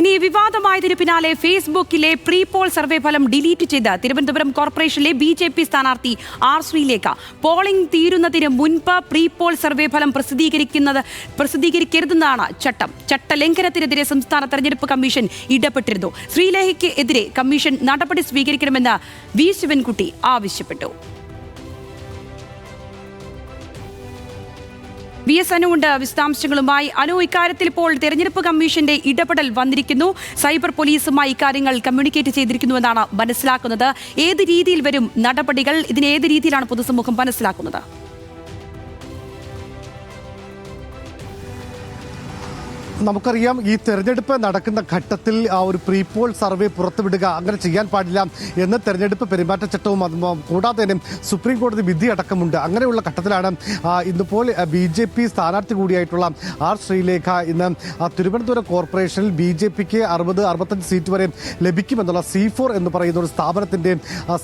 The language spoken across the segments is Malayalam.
ഇനി വിവാദമായതിനു പിന്നാലെ ഫേസ്ബുക്കിലെ പ്രീ പോൾ സർവേ ഫലം ഡിലീറ്റ് ചെയ്ത് തിരുവനന്തപുരം കോർപ്പറേഷനിലെ BJP സ്ഥാനാർത്ഥി R ശ്രീലേഖ പോളിംഗ് തീരുന്നതിന് മുൻപ് പ്രീ പോൾ സർവേ ഫലം പ്രസിദ്ധീകരിക്കരുതെന്നാണ് ചട്ടം. ചട്ടലംഘനത്തിനെതിരെ സംസ്ഥാന തെരഞ്ഞെടുപ്പ് കമ്മീഷൻ ഇടപെട്ടിരുന്നു. ശ്രീലേഖയ്ക്ക് എതിരെ കമ്മീഷൻ നടപടി സ്വീകരിക്കണമെന്ന് വി ശിവൻകുട്ടി ആവശ്യപ്പെട്ടു. VS അനുണ്ട് വിശദാംശങ്ങളുമായി. അനു, ഇക്കാര്യത്തിൽ ഇപ്പോൾ തെരഞ്ഞെടുപ്പ് കമ്മീഷന്റെ ഇടപെടൽ വന്നിരിക്കുന്നു. സൈബർ പോലീസുമായി ഇക്കാര്യങ്ങൾ കമ്മ്യൂണിക്കേറ്റ് ചെയ്തിരിക്കുന്നുവെന്നാണ് മനസ്സിലാക്കുന്നത്. ഏത് രീതിയിൽ വരും നടപടികൾ? ഇതിന് ഏത് രീതിയിലാണ് പൊതുസമൂഹം മനസ്സിലാക്കുന്നത്? നമുക്കറിയാം, ഈ തെരഞ്ഞെടുപ്പ് നടക്കുന്ന ഘട്ടത്തിൽ ഒരു പ്രീ പോൾ സർവേ പുറത്തുവിടുക അങ്ങനെ ചെയ്യാൻ പാടില്ല എന്ന് തെരഞ്ഞെടുപ്പ് പെരുമാറ്റച്ചട്ടവും കൂടാതെ തന്നെ സുപ്രീം കോടതി വിധി അടക്കമുണ്ട്. അങ്ങനെയുള്ള ഘട്ടത്തിലാണ് ഇന്നിപ്പോൾ BJP സ്ഥാനാർത്ഥി കൂടിയായിട്ടുള്ള R ശ്രീലേഖ ഇന്ന് തിരുവനന്തപുരം കോർപ്പറേഷനിൽ BJPക്ക് 60-65 സീറ്റ് വരെ ലഭിക്കുമെന്നുള്ള C4 എന്ന് പറയുന്ന ഒരു സ്ഥാപനത്തിന്റെ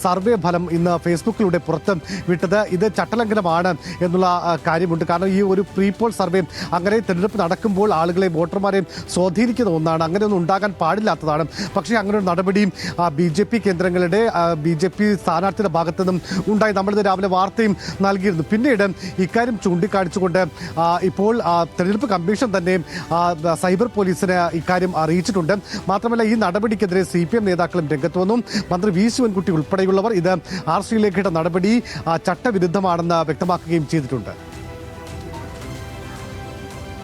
സർവേ ഫലം ഇന്ന് ഫേസ്ബുക്കിലൂടെ പുറത്ത് വിട്ടത്. ഇത് ചട്ടലംഘനമാണ് എന്നുള്ള കാര്യമുണ്ട്. കാരണം ഈ ഒരു പ്രീ പോൾ സർവേ അങ്ങനെ തെരഞ്ഞെടുപ്പ് നടക്കുമ്പോൾ ആളുകളെ വോട്ടർമാരെ സ്വാധീനിക്കുന്ന ഒന്നാണ്. അങ്ങനെയൊന്നും ഉണ്ടാകാൻ പാടില്ലാത്തതാണ്. പക്ഷേ അങ്ങനെ ഒരു നടപടിയും BJP കേന്ദ്രങ്ങളുടെ BJP സ്ഥാനാർത്ഥിയുടെ ഭാഗത്തു നിന്നും ഉണ്ടായി. നമ്മളിത് രാവിലെ വാർത്തയും നൽകിയിരുന്നു. പിന്നീട് ഇക്കാര്യം ചൂണ്ടിക്കാണിച്ചുകൊണ്ട് ഇപ്പോൾ തെരഞ്ഞെടുപ്പ് കമ്മീഷൻ തന്നെ സൈബർ പോലീസിന് ഇക്കാര്യം അറിയിച്ചിട്ടുണ്ട്. മാത്രമല്ല, ഈ നടപടിക്കെതിരെ CPM നേതാക്കളും രംഗത്ത് വന്നു. മന്ത്രി വി ശിവൻകുട്ടി ഉൾപ്പെടെയുള്ളവർ ഇത് R ശ്രീലേഖയുടെ നടപടി ചട്ടവിരുദ്ധമാണെന്ന് വ്യക്തമാക്കുകയും ചെയ്തിട്ടുണ്ട്.